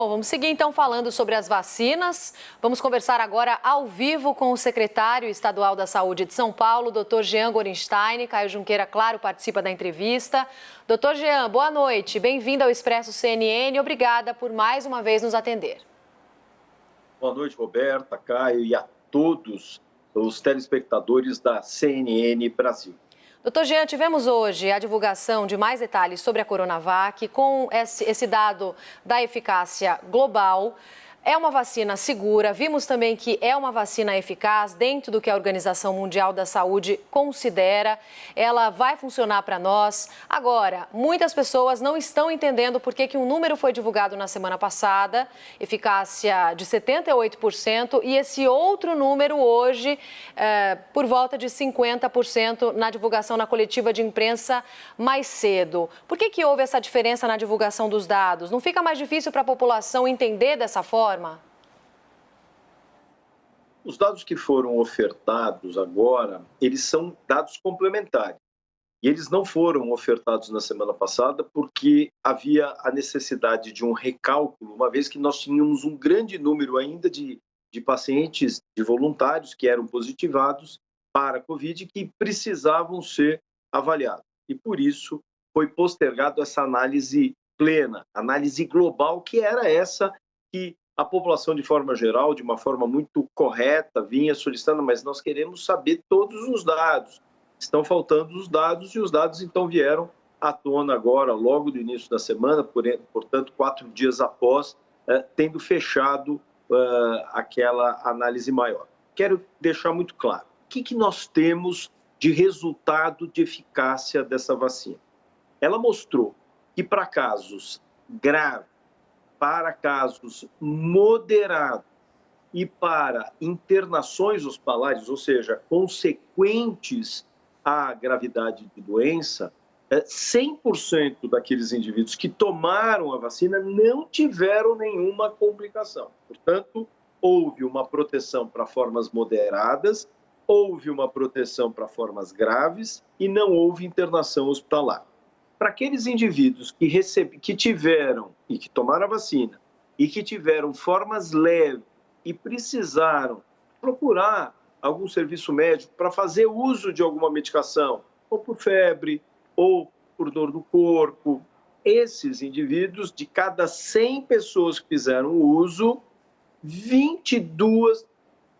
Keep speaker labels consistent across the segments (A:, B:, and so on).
A: Bom, vamos seguir então falando sobre as vacinas. Vamos conversar agora ao vivo com o secretário estadual da Saúde de São Paulo, Dr. Jean Gorenstein. Caio Junqueira, claro, participa da entrevista. Dr. Jean, boa noite. Bem-vindo ao Expresso CNN. Obrigada por mais uma vez nos atender.
B: Boa noite, Roberta, Caio e a todos os telespectadores da CNN Brasil.
A: Doutor Jean, tivemos hoje a divulgação de mais detalhes sobre a Coronavac, com esse dado da eficácia global. É uma vacina segura, vimos também que é uma vacina eficaz dentro do que a Organização Mundial da Saúde considera. Ela vai funcionar para nós. Agora, muitas pessoas não estão entendendo por que um número foi divulgado na semana passada, eficácia de 78%, e esse outro número hoje, por volta de 50% na divulgação na coletiva de imprensa mais cedo. Por que houve essa diferença na divulgação dos dados? Não fica mais difícil para a população entender dessa forma?
B: Os dados que foram ofertados agora, eles são dados complementares. E eles não foram ofertados na semana passada porque havia a necessidade de um recálculo, uma vez que nós tínhamos um grande número ainda de pacientes, de voluntários que eram positivados para a Covid que precisavam ser avaliados. E por isso foi postergado essa análise plena, análise global, que era essa que a população, de forma geral, de uma forma muito correta, vinha solicitando, mas nós queremos saber todos os dados. Estão faltando os dados e os dados, então, vieram à tona agora, logo do início da semana, portanto, 4 dias após, tendo fechado aquela análise maior. Quero deixar muito claro, o que nós temos de resultado de eficácia dessa vacina? Ela mostrou que para casos graves, para casos moderados e para internações hospitalares, ou seja, consequentes à gravidade de doença, 100% daqueles indivíduos que tomaram a vacina não tiveram nenhuma complicação. Portanto, houve uma proteção para formas moderadas, houve uma proteção para formas graves e não houve internação hospitalar. Para aqueles indivíduos que tiveram e que tomaram a vacina e que tiveram formas leves e precisaram procurar algum serviço médico para fazer uso de alguma medicação, ou por febre, ou por dor no corpo, esses indivíduos, de cada 100 pessoas que fizeram o uso, 22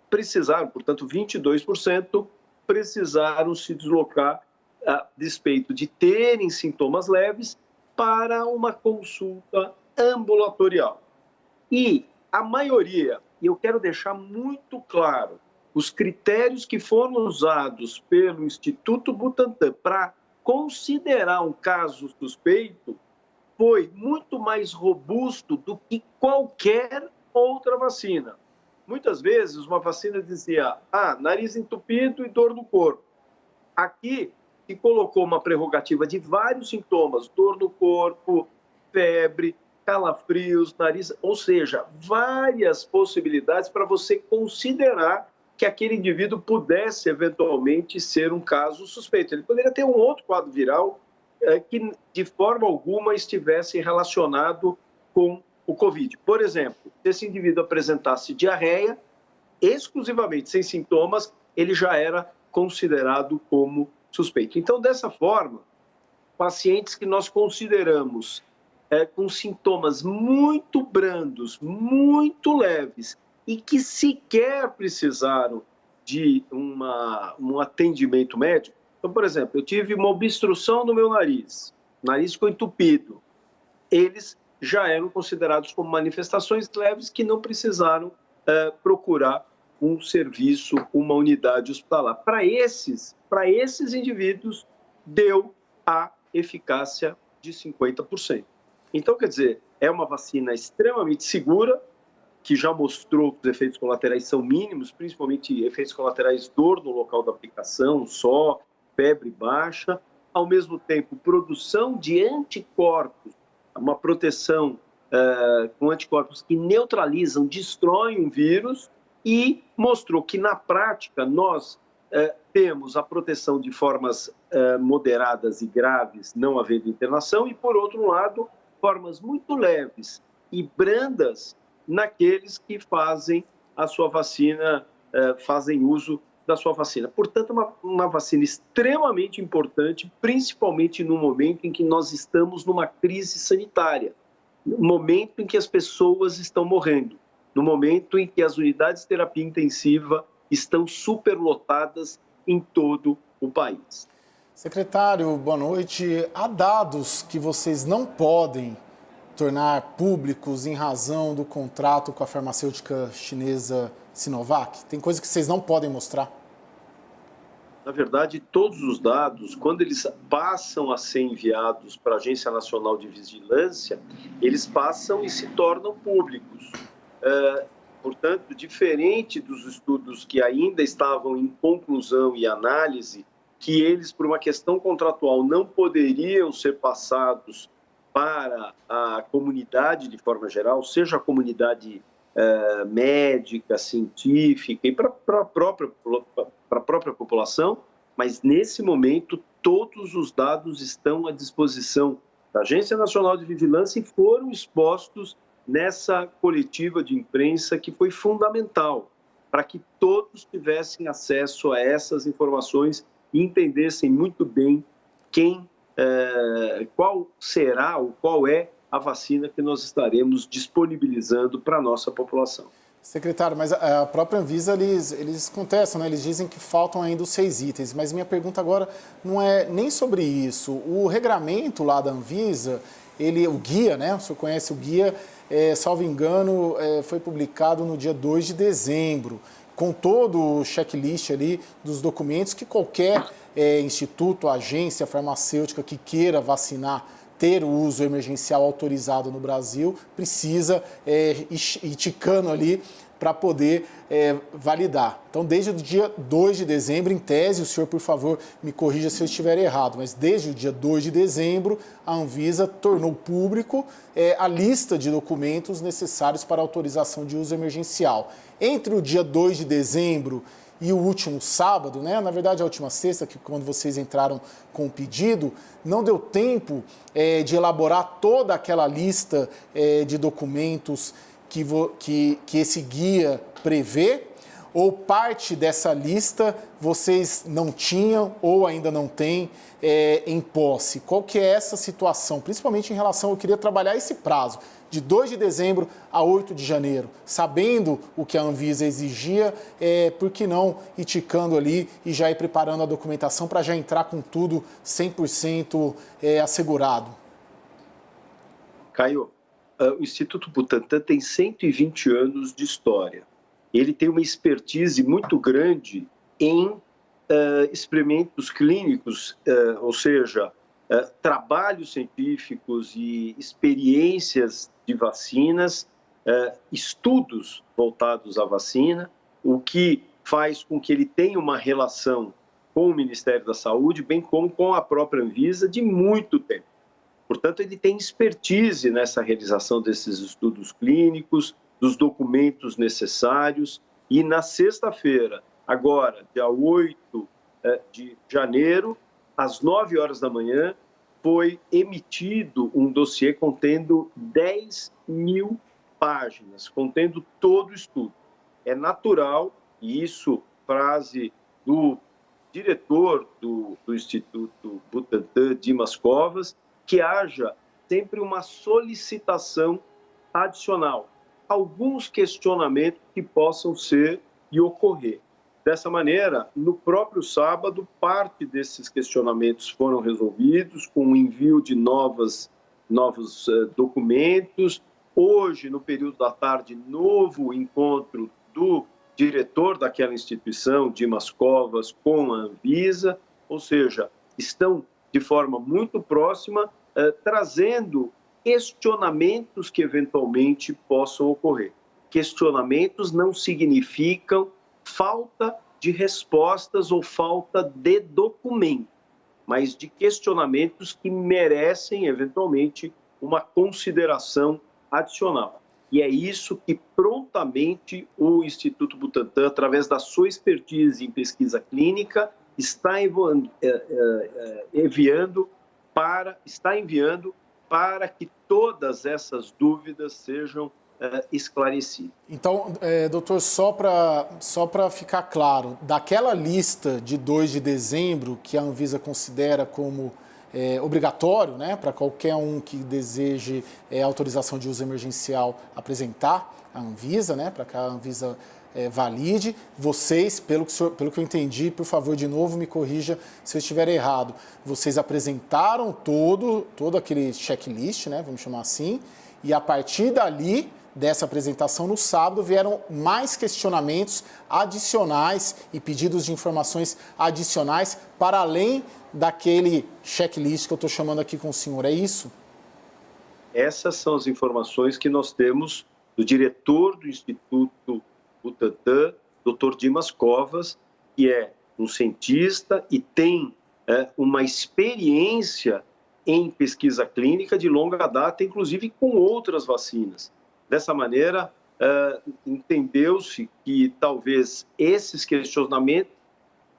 B: precisaram, portanto, 22% precisaram se deslocar a despeito de terem sintomas leves, para uma consulta ambulatorial. E a maioria, e eu quero deixar muito claro, os critérios que foram usados pelo Instituto Butantan para considerar um caso suspeito foi muito mais robusto do que qualquer outra vacina. Muitas vezes uma vacina dizia, nariz entupido e dor no corpo. Aqui se colocou uma prerrogativa de vários sintomas, dor no corpo, febre, calafrios, nariz, ou seja, várias possibilidades para você considerar que aquele indivíduo pudesse eventualmente ser um caso suspeito. Ele poderia ter um outro quadro viral que de forma alguma estivesse relacionado com o Covid. Por exemplo, se esse indivíduo apresentasse diarreia, exclusivamente sem sintomas, ele já era considerado como suspeito. Então, dessa forma, pacientes que nós consideramos com sintomas muito brandos, muito leves e que sequer precisaram de um atendimento médico. Então, por exemplo, eu tive uma obstrução no meu nariz, o nariz ficou entupido. Eles já eram considerados como manifestações leves que não precisaram procurar um serviço, uma unidade hospitalar. Para esses indivíduos, deu a eficácia de 50%. Então, quer dizer, é uma vacina extremamente segura, que já mostrou que os efeitos colaterais são mínimos, principalmente efeitos colaterais, dor no local da aplicação, só, febre baixa, ao mesmo tempo, produção de anticorpos, uma proteção com anticorpos que neutralizam, destroem o vírus, e mostrou que, na prática, nós temos a proteção de formas moderadas e graves, não havendo internação, e, por outro lado, formas muito leves e brandas naqueles que fazem a sua vacina, fazem uso da sua vacina. Portanto, uma vacina extremamente importante, principalmente no momento em que nós estamos numa crise sanitária, no momento em que as pessoas estão morrendo, no momento em que as unidades de terapia intensiva estão superlotadas em todo o país.
C: Secretário, boa noite. Há dados que vocês não podem tornar públicos em razão do contrato com a farmacêutica chinesa Sinovac? Tem coisa que vocês não podem mostrar?
B: Na verdade, todos os dados, quando eles passam a ser enviados para a Agência Nacional de Vigilância, eles passam e se tornam públicos. Portanto, diferente dos estudos que ainda estavam em conclusão e análise, que eles, por uma questão contratual, não poderiam ser passados para a comunidade de forma geral, seja a comunidade médica, científica e para a própria população, mas nesse momento todos os dados estão à disposição da Agência Nacional de Vigilância e foram expostos nessa coletiva de imprensa que foi fundamental para que todos tivessem acesso a essas informações e entendessem muito bem qual será ou qual é a vacina que nós estaremos disponibilizando para a nossa população.
C: Secretário, mas a própria Anvisa, eles contestam, né? Eles dizem que faltam ainda os 6 itens, mas minha pergunta agora não é nem sobre isso. O regramento lá da Anvisa, o guia, né? O senhor conhece o guia, salvo engano, foi publicado no dia 2 de dezembro, com todo o checklist ali dos documentos que qualquer instituto, agência farmacêutica que queira vacinar, ter o uso emergencial autorizado no Brasil, precisa ir ticando ali para poder validar. Então, desde o dia 2 de dezembro, em tese, o senhor, por favor, me corrija se eu estiver errado, mas desde o dia 2 de dezembro, a Anvisa tornou público a lista de documentos necessários para autorização de uso emergencial. Entre o dia 2 de dezembro e o último sábado, né? Na verdade, a última sexta, que quando vocês entraram com o pedido, não deu tempo de elaborar toda aquela lista de documentos que esse guia prevê, ou parte dessa lista vocês não tinham ou ainda não têm em posse? Qual que é essa situação? Principalmente em relação, eu queria trabalhar esse prazo, de 2 de dezembro a 8 de janeiro, sabendo o que a Anvisa exigia, por que não ir ticando ali e já ir preparando a documentação para já entrar com tudo 100% assegurado?
B: Caio, o Instituto Butantan tem 120 anos de história. Ele tem uma expertise muito grande em experimentos clínicos, ou seja, trabalhos científicos e experiências de vacinas, estudos voltados à vacina, o que faz com que ele tenha uma relação com o Ministério da Saúde, bem como com a própria Anvisa, de muito tempo. Portanto, ele tem expertise nessa realização desses estudos clínicos, dos documentos necessários, e na sexta-feira, agora, dia 8 de janeiro, às 9 horas da manhã, foi emitido um dossiê contendo 10.000 páginas, contendo todo o estudo. É natural, e isso, frase do diretor do Instituto Butantan, Dimas Covas, que haja sempre uma solicitação adicional, alguns questionamentos que possam ser e ocorrer. Dessa maneira, no próprio sábado, parte desses questionamentos foram resolvidos com o envio de novos documentos. Hoje, no período da tarde, novo encontro do diretor daquela instituição, Dimas Covas, com a Anvisa, ou seja, estão de forma muito próxima, trazendo questionamentos que eventualmente possam ocorrer. Questionamentos não significam falta de respostas ou falta de documento, mas de questionamentos que merecem, eventualmente, uma consideração adicional. E é isso que prontamente o Instituto Butantan, através da sua expertise em pesquisa clínica, está enviando para que todas essas dúvidas sejam esclarecidas.
C: Então, doutor, só para ficar claro, daquela lista de 2 de dezembro que a Anvisa considera como obrigatório, né, para qualquer um que deseje autorização de uso emergencial apresentar a Anvisa, né, para que a Anvisa valide, vocês, pelo que eu entendi, por favor, de novo, me corrija se eu estiver errado, vocês apresentaram todo aquele checklist, né, vamos chamar assim, e a partir dali, dessa apresentação no sábado, vieram mais questionamentos adicionais e pedidos de informações adicionais para além daquele checklist que eu estou chamando aqui com o senhor, é isso?
B: Essas são as informações que nós temos do diretor do Instituto Butantan, Dr. Dimas Covas, que é um cientista e tem uma experiência em pesquisa clínica de longa data, inclusive com outras vacinas. Dessa maneira, entendeu-se que talvez esses questionamentos,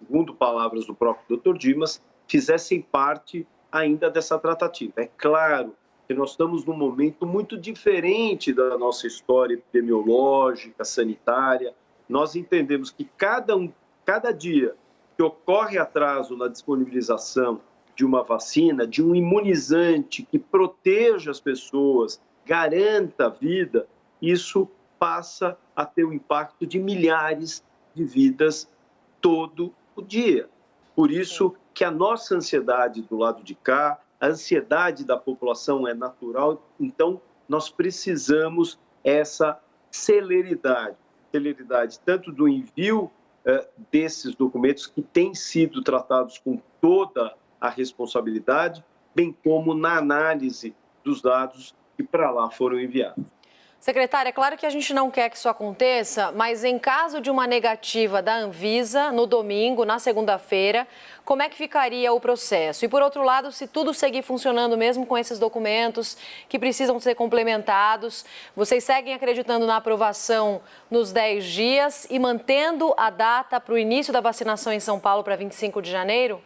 B: segundo palavras do próprio Dr. Dimas, fizessem parte ainda dessa tratativa. É claro que nós estamos num momento muito diferente da nossa história epidemiológica, sanitária. Nós entendemos que cada dia que ocorre atraso na disponibilização de uma vacina, de um imunizante que proteja as pessoas, garanta a vida, isso passa a ter um impacto de milhares de vidas todo o dia. Por isso que a nossa ansiedade do lado de cá, a ansiedade da população é natural, então nós precisamos essa celeridade tanto do envio desses documentos que têm sido tratados com toda a responsabilidade, bem como na análise dos dados que para lá foram enviados.
A: Secretária, é claro que a gente não quer que isso aconteça, mas em caso de uma negativa da Anvisa no domingo, na segunda-feira, como é que ficaria o processo? E por outro lado, se tudo seguir funcionando mesmo com esses documentos que precisam ser complementados, vocês seguem acreditando na aprovação nos 10 dias e mantendo a data para o início da vacinação em São Paulo para 25 de janeiro?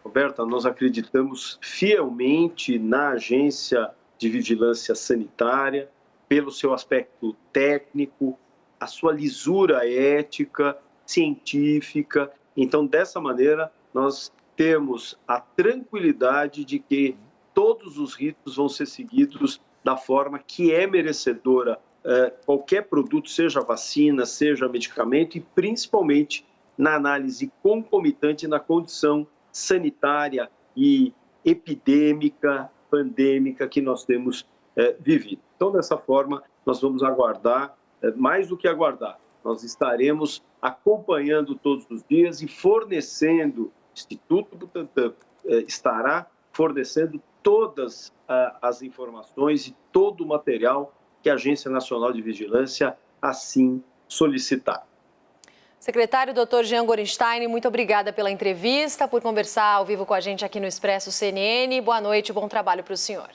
B: Roberta, nós acreditamos fielmente na Agência de Vigilância Sanitária, pelo seu aspecto técnico, a sua lisura ética, científica. Então, dessa maneira, nós temos a tranquilidade de que todos os ritos vão ser seguidos da forma que é merecedora qualquer produto, seja vacina, seja medicamento, e principalmente na análise concomitante na condição sanitária e epidêmica, pandêmica que nós temos vivido. Então, dessa forma, nós vamos aguardar, mais do que aguardar, nós estaremos acompanhando todos os dias e fornecendo, o Instituto Butantan estará fornecendo todas as informações e todo o material que a Agência Nacional de Vigilância assim solicitar.
A: Secretário Dr. Jean Gorenstein, muito obrigada pela entrevista, por conversar ao vivo com a gente aqui no Expresso CNN. Boa noite, bom trabalho para o senhor.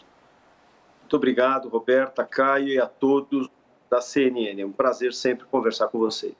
B: Muito obrigado, Roberta, Caio e a todos da CNN. É um prazer sempre conversar com vocês.